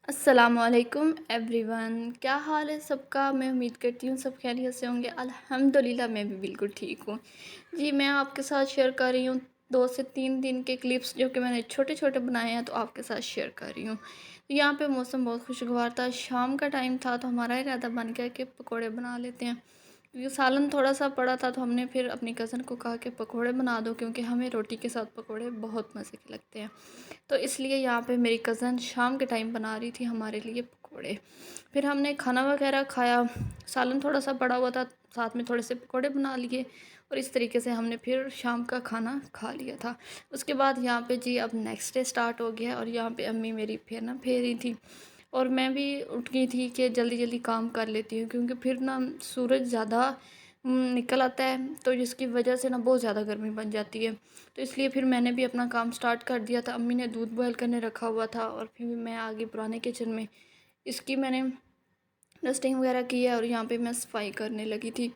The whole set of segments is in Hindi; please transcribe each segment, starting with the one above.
अस्सलामुअलैकुम एवरीवन, क्या हाल है सबका। मैं उम्मीद करती हूँ सब खैरियत से होंगे। अल्हम्दुलिल्लाह मैं भी बिल्कुल ठीक हूँ। जी, मैं आपके साथ शेयर कर रही हूँ 2 से 3 दिन के क्लिप्स जो कि मैंने छोटे-छोटे बनाए हैं, तो आपके साथ शेयर कर रही हूँ। तो यहाँ पे मौसम बहुत खुशगवार था, शाम का टाइम था, तो हमारा इरादा बन गया कि पकौड़े बना लेते हैं। क्योंकि सालन थोड़ा-सा पड़ा था, तो हमने फिर अपनी कज़न को कहा कि पकौड़े बना दो, क्योंकि हमें रोटी के साथ पकौड़े बहुत मज़े के लगते हैं। तो इसलिए यहाँ पे मेरी कज़न शाम के टाइम बना रही थी हमारे लिए पकोड़े। फिर हमने खाना वगैरह खाया, सालन थोड़ा-सा पड़ा हुआ था, साथ में थोड़े से पकोड़े बना लिए और इस तरीके से हमने फिर शाम का खाना खा लिया था। उसके बाद यहाँ पे जी अब नेक्स्ट डे स्टार्ट हो गया और यहाँ पे अम्मी मेरी फिर ना फेर रही थी और मैं भी उठ गई थी कि जल्दी-जल्दी काम कर लेती हूँ, क्योंकि फिर ना सूरज ज़्यादा निकल आता है, तो जिसकी वजह से ना बहुत ज़्यादा गर्मी बन जाती है। तो इसलिए फिर मैंने भी अपना काम स्टार्ट कर दिया था। अम्मी ने दूध बॉयल करने रखा हुआ था और फिर मैं आ गई पुराने किचन में। इसकी मैंने डस्टिंग वगैरह की है और यहाँ पे मैं सफाई करने लगी थी।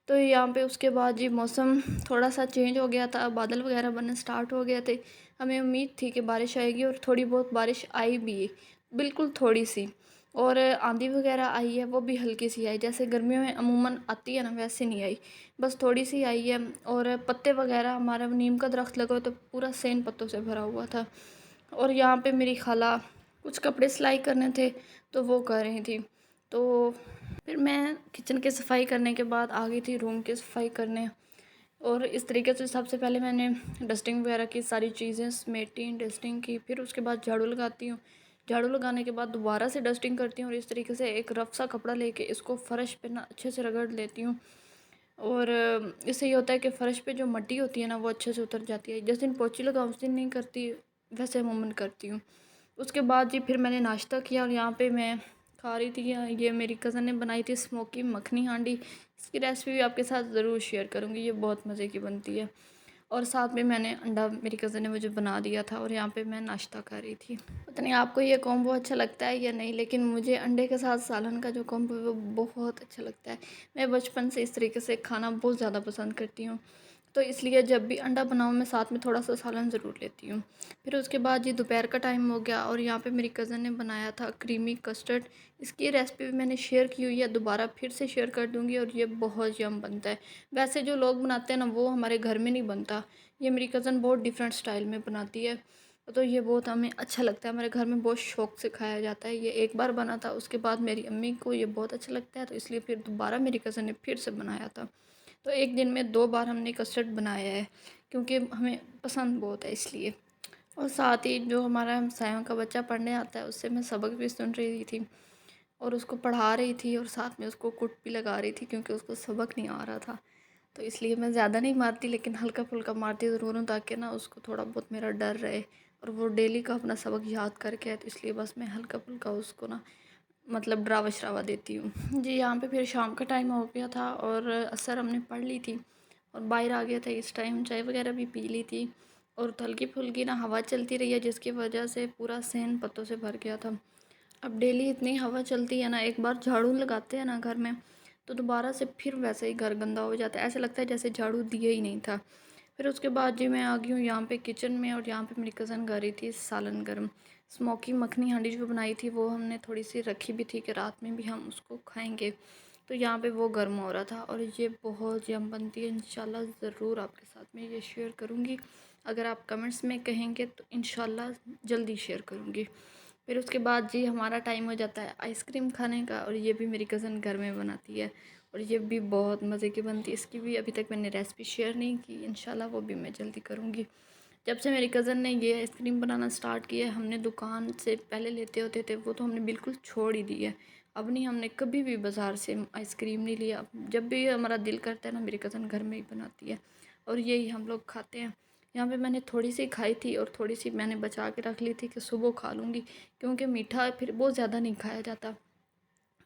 तो यहाँ पे उसके बाद जी मौसम थोड़ा-सा चेंज हो गया था, बादल वगैरह बनने स्टार्ट हो गए थे। हमें उम्मीद थी कि बारिश आएगी और थोड़ी बहुत बारिश आई भी, बिल्कुल थोड़ी-सी। और आंधी वगैरह आई है, वो भी हल्की-सी आई, जैसे गर्मियों में अमूमन आती है ना, वैसे नहीं आई, बस थोड़ी-सी आई है। और पत्ते वगैरह, हमारा नीम का दरख्त लगा हुआ तो पूरा सेन पत्तों से भरा हुआ था। और यहाँ पे मेरी खाला कुछ कपड़े सिलाई करने थे, तो वो कर रही थी। तो फिर मैं किचन की सफाई करने के बाद आ गई थी रूम की सफाई करने। और इस तरीके से सबसे पहले मैंने डस्टिंग वगैरह की, सारी चीज़ें समेटी, डस्टिंग की, फिर उसके बाद झाड़ू लगाती हूँ। झाड़ू लगाने के बाद दोबारा से डस्टिंग करती हूँ और इस तरीके से एक रफ सा कपड़ा लेके इसको फ़र्श पे ना अच्छे से रगड़ लेती हूँ। और इससे ये होता है कि फ़र्श पे जो मिट्टी होती है ना, वो अच्छे से उतर जाती है। जिस दिन पोछी लगाऊँ उस दिन नहीं करती, वैसे अमूमन करती हूँ। उसके बाद जी फिर मैंने नाश्ता किया और यहाँ पे मैं खा रही थी, ये मेरी कज़न ने बनाई थी स्मोकी मखनी हांडी। इसकी रेसिपी भी आपके साथ ज़रूर शेयर करूँगी, ये बहुत मज़े की बनती है। और साथ में मैंने अंडा मेरी कज़न ने मुझे बना दिया था और यहाँ पे मैं नाश्ता कर रही थी। पता नहीं आपको ये कॉम्बो अच्छा लगता है या नहीं, लेकिन मुझे अंडे के साथ सालन का जो कॉम्बो है वो बहुत अच्छा लगता है। मैं बचपन से इस तरीके से खाना बहुत ज़्यादा पसंद करती हूँ, तो इसलिए जब भी अंडा बनाऊँ मैं साथ में थोड़ा सा सालन ज़रूर लेती हूँ। फिर उसके बाद ये दोपहर का टाइम हो गया और यहाँ पे मेरी कज़न ने बनाया था क्रीमी कस्टर्ड। इसकी रेसिपी भी मैंने शेयर की हुई है, दोबारा फिर से शेयर कर दूँगी और ये बहुत यम बनता है। वैसे जो लोग बनाते हैं ना, वो हमारे घर में नहीं बनता। ये मेरी कज़न बहुत डिफरेंट स्टाइल में बनाती है, तो ये बहुत हमें अच्छा लगता है। हमारे घर में बहुत शौक़ से खाया जाता है। ये एक बार बना था, उसके बाद मेरी अम्मी को ये बहुत अच्छा लगता है, तो इसलिए फिर दोबारा मेरी कज़न ने फिर से बनाया था। तो एक दिन में 2 बार हमने कस्टर्ड बनाया है, क्योंकि हमें पसंद बहुत है इसलिए। और साथ ही जो हमारा हमसायों का बच्चा पढ़ने आता है, उससे मैं सबक भी सुन रही थी और उसको पढ़ा रही थी और साथ में उसको कुट भी लगा रही थी, क्योंकि उसको सबक नहीं आ रहा था। तो इसलिए मैं ज़्यादा नहीं मारती, लेकिन हल्का-फुल्का मारती ज़रूर हूँ, ताकि ना उसको थोड़ा बहुत मेरा डर रहे और वो डेली का अपना सबक याद करके है, तो इसलिए बस मैं हल्का-फुल्का उसको ना मतलब डरावा-शरावा देती हूँ। जी, यहाँ पे फिर शाम का टाइम हो गया था और असर हमने पढ़ ली थी और बाहर आ गए थे। इस टाइम चाय वगैरह भी पी ली थी और हल्की-फुल्की ना हवा चलती रही है, जिसकी वजह से पूरा सहन पत्तों से भर गया था। अब डेली इतनी हवा चलती है ना, एक बार झाड़ू लगाते हैं ना घर में, तो दोबारा से फिर वैसे ही घर गंदा हो जाता है। ऐसा लगता है जैसे झाड़ू दिया ही नहीं था। फिर उसके बाद जी मैं आ गई हूँ यहाँ पे किचन में और यहाँ पे मेरी कज़न कर रही थी सालन गर्म। स्मोकी मखनी हांडी जो बनाई थी, वो हमने थोड़ी सी रखी भी थी कि रात में भी हम उसको खाएंगे। तो यहाँ पे वो गर्म हो रहा था और ये बहुत यम बनती है। इंशाल्लाह ज़रूर आपके साथ में ये शेयर करूँगी। अगर आप कमेंट्स में कहेंगे तो इंशाल्लाह जल्दी शेयर करूँगी। फिर उसके बाद जी हमारा टाइम हो जाता है आइसक्रीम खाने का और ये भी मेरी कज़न घर में बनाती है और ये भी बहुत मज़े की बनती है। इसकी भी अभी तक मैंने रेसिपी शेयर नहीं की, इंशाल्लाह वो भी मैं जल्दी करूँगी। जब से मेरी कज़न ने ये आइसक्रीम बनाना स्टार्ट किया है, हमने दुकान से पहले लेते होते थे, वो तो हमने बिल्कुल छोड़ ही दी है। अब नहीं, हमने कभी भी बाज़ार से आइसक्रीम नहीं लिया। जब भी हमारा दिल करता है ना, मेरी कज़न घर में ही बनाती है और यही हम लोग खाते हैं। यहाँ पे मैंने थोड़ी सी खाई थी और थोड़ी सी मैंने बचा के रख ली थी कि सुबह खा लूँगी, क्योंकि मीठा फिर बहुत ज़्यादा नहीं खाया जाता,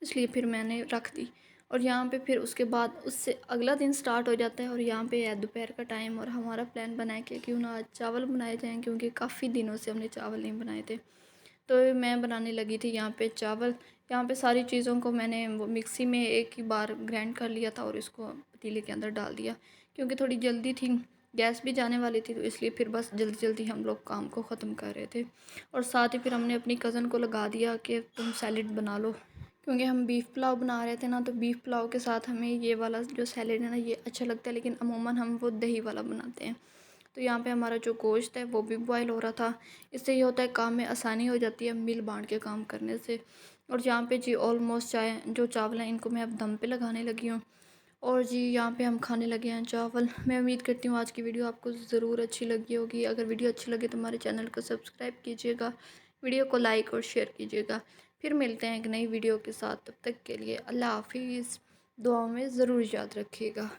इसलिए फिर मैंने रख दी। और यहाँ पे फिर उसके बाद उससे अगला दिन स्टार्ट हो जाता है और यहाँ पे है दोपहर का टाइम और हमारा प्लान बना है कि क्यों ना आज चावल बनाए जाएँ, क्योंकि काफ़ी दिनों से हमने चावल नहीं बनाए थे। तो मैं बनाने लगी थी यहाँ पे चावल। यहाँ पे सारी चीज़ों को मैंने वो मिक्सी में एक ही बार ग्राइंड कर लिया था और इसको पतीले के अंदर डाल दिया, क्योंकि थोड़ी जल्दी थी गैस भी जाने वाली थी, तो इसलिए फिर बस जल्दी जल्दी हम लोग काम को ख़त्म कर रहे थे। और साथ ही फिर हमने अपनी कज़न को लगा दिया कि तुम सैलेड बना लो, क्योंकि हम बीफ़ पुलाव बना रहे थे ना, तो बीफ़ पुलाव के साथ हमें ये वाला जो सैलेड है ना ये अच्छा लगता है, लेकिन अमूमन हम वो दही वाला बनाते हैं। तो यहाँ पे हमारा जो गोश्त है वो भी बॉयल हो रहा था। इससे ये होता है काम में आसानी हो जाती है मिल बाँट के काम करने से। और यहाँ पे जी ऑलमोस्ट जो चावल हैं इनको मैं अब दम पे लगाने लगी हूँ। और जी यहाँ पे हम खाने लगे हैं चावल। मैं उम्मीद करती हूँ आज की वीडियो आपको ज़रूर अच्छी लगी होगी। अगर वीडियो अच्छी लगे तो हमारे चैनल को सब्सक्राइब कीजिएगा, वीडियो को लाइक और शेयर कीजिएगा। फिर मिलते हैं एक नई वीडियो के साथ, तब तक के लिए अल्लाह हाफिज़। दुआओं में ज़रूर याद रखिएगा।